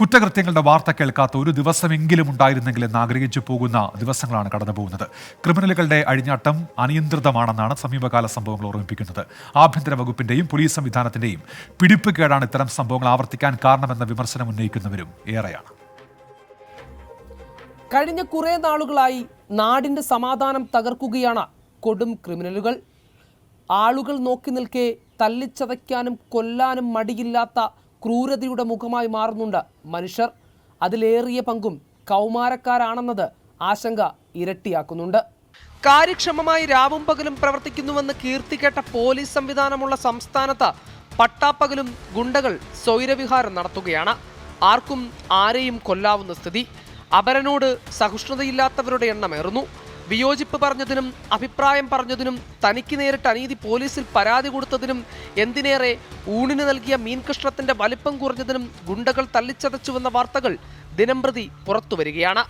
കുറ്റകൃത്യങ്ങളുടെ വാർത്ത കേൾക്കാത്ത ഒരു ദിവസമെങ്കിലും ഉണ്ടായിരുന്നെങ്കിലെന്ന് ആഗ്രഹിച്ചു പോകുന്ന ദിവസങ്ങളാണ് കടന്നുപോകുന്നത്. ക്രിമിനലുകളുടെ അഴിഞ്ഞാട്ടം അനിയന്ത്രിതമാണെന്നാണ് സമീപകാല സംഭവങ്ങൾ ഓർമ്മിപ്പിക്കുന്നത്. ആഭ്യന്തര വകുപ്പിന്റെയും പോലീസ് സംവിധാനത്തിന്റെയും പിടിപ്പുകേടാണ് ഇത്തരം സംഭവങ്ങൾ ആവർത്തിക്കാൻ കാരണമെന്ന വിമർശനം ഉന്നയിക്കുന്നവരും ഏറെയാണ്. കഴിഞ്ഞ കുറേ നാളുകളായി നാടിന്റെ സമാധാനം തകർക്കുകയാണ് കൊടും ക്രിമിനലുകൾ. ആളുകൾ നോക്കി നിൽക്കെ തല്ലിച്ചതയ്ക്കാനും കൊല്ലാനും മടിയില്ലാത്ത ക്രൂരതയുടെ മുഖമായി മാറുന്നുണ്ട് മനുഷ്യർ. അതിലേറിയ പങ്കും കൗമാരക്കാരാണെന്നത് ആശങ്ക ഇരട്ടിയാക്കുന്നുണ്ട്. കാര്യക്ഷമമായി രാവും പകലും പ്രവർത്തിക്കുന്നുവെന്ന് കീർത്തികേട്ട പോലീസ് സംവിധാനമുള്ള സംസ്ഥാനത്ത് പട്ടാപ്പകലും ഗുണ്ടകൾ സ്വൈരവിഹാരം നടത്തുകയാണ്. ആർക്കും ആരെയും കൊല്ലാവുന്ന സ്ഥിതി. അപരനോട് സഹിഷ്ണുതയില്ലാത്തവരുടെ എണ്ണമേറുന്നു. വിയോജിപ്പ് പറഞ്ഞതിനും അഭിപ്രായം പറഞ്ഞതിനും തനിക്ക് നേരിട്ട് അനീതി പോലീസിൽ പരാതി കൊടുത്തതിനും എന്തിനേറെ ഊണിന് നൽകിയ മീൻ കഷ്ണത്തിന്റെ വലിപ്പം കുറഞ്ഞതിനും ഗുണ്ടകൾ തല്ലിച്ചതച്ചുവെന്ന വാർത്തകൾ ദിനംപ്രതി പുറത്തുവരികയാണ്.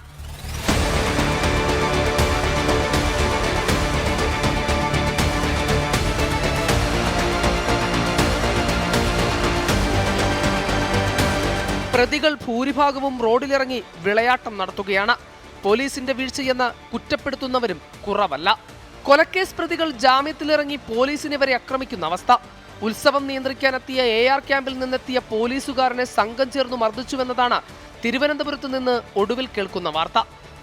പ്രതികൾ ഭൂരിഭാഗവും റോഡിലിറങ്ങി വിളയാട്ടം നടത്തുകയാണ്. പോലീസിന്റെ വീഴ്ചയെന്ന് കുറ്റപ്പെടുത്തുന്നവരും കുറവല്ല. കൊലക്കേസ് പ്രതികൾ ജാമ്യത്തിലിറങ്ങി പോലീസിനെ വരെ ആക്രമിക്കുന്ന അവസ്ഥ. ഉത്സവം നിയന്ത്രിക്കാനെത്തിയ AR ക്യാമ്പിൽ നിന്നെത്തിയ പോലീസുകാരനെ സംഘം ചേർന്നു മർദ്ദിച്ചുവെന്നതാണ് തിരുവനന്തപുരത്ത് നിന്ന് ഒടുവിൽ കേൾക്കുന്ന വാർത്ത.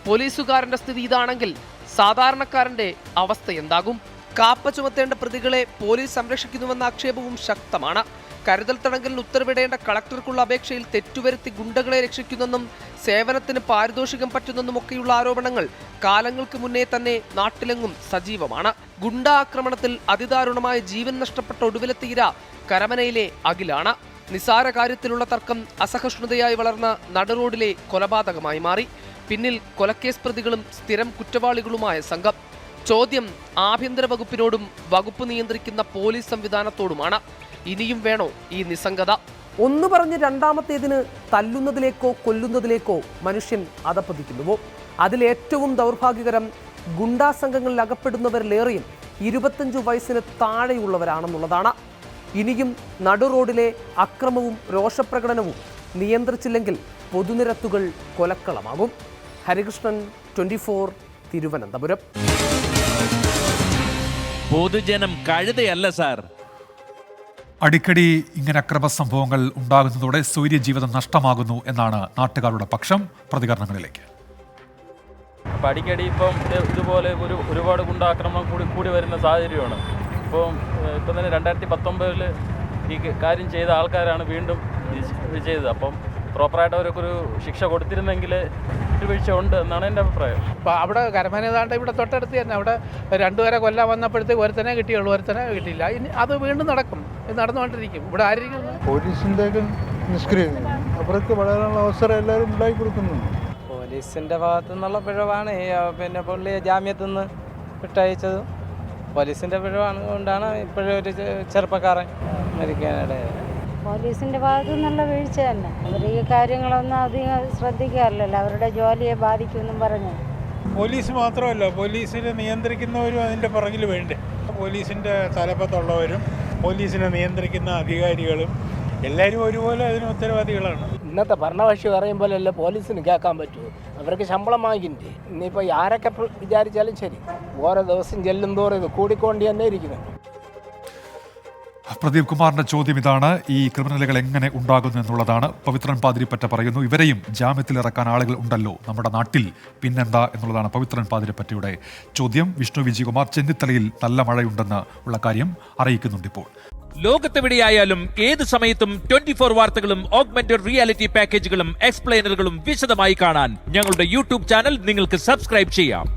പോലീസുകാരന്റെ സ്ഥിതി ഇതാണെങ്കിൽ സാധാരണക്കാരന്റെ അവസ്ഥ എന്താകും? കാപ്പ ചുമത്തേണ്ട പ്രതികളെ പോലീസ് സംരക്ഷിക്കുന്നുവെന്ന ആക്ഷേപവും ശക്തമാണ്. കരുതൽ തടങ്കലിന് ഉത്തരവിടേണ്ട കളക്ടർക്കുള്ള അപേക്ഷയിൽ തെറ്റുവരുത്തി ഗുണ്ടകളെ രക്ഷിക്കുന്നെന്നും സേവനത്തിന് പാരിതോഷികം പറ്റുന്നെന്നുമൊക്കെയുള്ള ആരോപണങ്ങൾ കാലങ്ങൾക്ക് മുന്നേ തന്നെ നാട്ടിലെങ്ങും സജീവമാണ്. ഗുണ്ട ആക്രമണത്തിൽ അതിദാരുണമായ ജീവൻ നഷ്ടപ്പെട്ട ഒടുവിലത്തെ ഇര കരമനയിലെ അഖിലാണ്. നിസാര കാര്യത്തിലുള്ള തർക്കം അസഹിഷ്ണുതയായി വളർന്ന നടുറോഡിലെ കൊലപാതകമായി മാറി. പിന്നിൽ കൊലക്കേസ് പ്രതികളും സ്ഥിരം കുറ്റവാളികളുമായ സംഘം. ചോദ്യം ആഭ്യന്തര വകുപ്പിനോടും വകുപ്പ് നിയന്ത്രിക്കുന്ന പോലീസ് സംവിധാനത്തോടുമാണ്. ഇനിയും വേണോ ഈ നിസ്സംഗത? ഒന്ന് പറഞ്ഞ് രണ്ടാമത്തേതിന് തല്ലുന്നതിലേക്കോ കൊല്ലുന്നതിലേക്കോ മനുഷ്യൻ അധപ്പതിക്കുന്നുവോ? അതിലേറ്റവും ദൗർഭാഗ്യകരം ഗുണ്ടാ സംഘങ്ങളിൽ അകപ്പെടുന്നവരിലേറെയും 25 വയസ്സിന് താഴെയുള്ളവരാണെന്നുള്ളതാണ്. ഇനിയും നടുറോഡിലെ അക്രമവും രോഷപ്രകടനവും നിയന്ത്രിച്ചില്ലെങ്കിൽ പൊതുനിരത്തുകൾ കൊലക്കളമാകും. ഹരികൃഷ്ണൻ, 24, തിരുവനന്തപുരം. പൊതുജനം കഴുതയല്ല സാർ. അടിക്കടി ഇങ്ങനെ അക്രമ സംഭവങ്ങൾ ഉണ്ടാകുന്നതോടെ സ്വൈര്യജീവിതം നഷ്ടമാകുന്നു എന്നാണ് നാട്ടുകാരുടെ പക്ഷം. പ്രതികരണങ്ങളിലേക്ക്. അപ്പം അടിക്കടി ഇപ്പം ഇതുപോലെ ഒരുപാട് ഗുണ്ടാക്രമണം കൂടി വരുന്ന സാഹചര്യമാണ്. ഇപ്പം തന്നെ 2019 ഈ കാര്യം ചെയ്ത ആൾക്കാരാണ് വീണ്ടും ചെയ്തത്. അപ്പം പ്രോപ്പറായിട്ട് അവർക്കൊരു ശിക്ഷ കൊടുത്തിരുന്നെങ്കിൽ വീഴ്ച ഉണ്ട് എന്നാണ് എൻ്റെ അഭിപ്രായം. അപ്പോൾ അവിടെ കരമനേതാണ്ട് ഇവിടെ തൊട്ടടുത്ത് തന്നെ അവിടെ 2 പേരെ കൊല്ലാൻ വന്നപ്പോഴത്തേക്ക് ഒരുത്തനെ കിട്ടിയുള്ളൂ, ഒരുത്തനെ കിട്ടിയില്ല. ഇനി അത് വീണ്ടും നടക്കും, നടന്നുകൊണ്ടിരിക്കും. ഇവിടെ ആയിരിക്കും പോലീസിൻ്റെ നിഷ്ക്രിയത അവർക്ക് വളരാനുള്ള അവസരം എല്ലാവരും ഉണ്ടാക്കി കൊടുക്കുന്നുണ്ട്. പോലീസിൻ്റെ ഭാഗത്തു നിന്നുള്ള പിഴവാണ് പിന്നെ പുള്ളിയെ ജാമ്യത്തിൽ നിന്ന് വിട്ടയച്ചത്. പോലീസിൻ്റെ പിഴവാണ് കൊണ്ടാണ് ഇപ്പോഴും ഒരു ചെറുപ്പക്കാരൻ മരിക്കാനിടയായത്. പോലീസിൻ്റെ ഭാഗത്തു നിന്നുള്ള വീഴ്ച തന്നെ. അവർ ഈ കാര്യങ്ങളൊന്നും അധികം ശ്രദ്ധിക്കാറില്ലല്ലോ, അവരുടെ ജോലിയെ ബാധിക്കുമെന്നും പറഞ്ഞു. പോലീസ് മാത്രമല്ല, പോലീസിനെ നിയന്ത്രിക്കുന്നവരും അതിൻ്റെ പുറകിൽ വേണ്ടേ. പോലീസിൻ്റെ തലപ്പത്തുള്ളവരും പോലീസിനെ നിയന്ത്രിക്കുന്ന അധികാരികളും എല്ലാവരും ഒരുപോലെ അതിന് ഉത്തരവാദികളാണ്. ഇന്നത്തെ ഭരണകക്ഷി പറയും പോലെയല്ല പോലീസിന് കേൾക്കാൻ പറ്റുമോ? അവർക്ക് ശമ്പളം വാങ്ങിക്കണ്ടേ? ഇനിയിപ്പോൾ ആരൊക്കെ വിചാരിച്ചാലും ശരി, ഓരോ ദിവസം ചെല്ലും തോറും ഇത് കൂടിക്കൊണ്ട് തന്നെ ഇരിക്കുന്നു. പ്രദീപ് കുമാറിന്റെ ചോദ്യം ഇതാണ്: ഈ ക്രിമിനലുകൾ എങ്ങനെ ഉണ്ടാകുന്നു എന്നുള്ളതാണ്. പവിത്രൻ പാതിരിപ്പറ്റ പറയുന്നു, ഇവരെയും ജാമ്യത്തിലിറക്കാൻ ആളുകൾ ഉണ്ടല്ലോ നമ്മുടെ നാട്ടിൽ, പിന്നെന്താ എന്നുള്ളതാണ് പവിത്രൻ പാതിരിപ്പറ്റയുടെ ചോദ്യം. വിഷ്ണു വിജയകുമാർ ചെന്നിത്തലയിൽ നല്ല മഴയുണ്ടെന്ന് ഉള്ള കാര്യം അറിയിക്കുന്നുണ്ട്. ഇപ്പോൾ ലോകത്തെവിടെയായാലും ഏത് സമയത്തും 24 വാർത്തകളും ഓഗ്മെന്റഡ് റിയാലിറ്റി പാക്കേജുകളും എക്സ്പ്ലെയിനറുകളും വിശദമായി കാണാൻ ഞങ്ങളുടെ YouTube ചാനൽ നിങ്ങൾക്ക് സബ്സ്ക്രൈബ് ചെയ്യാം.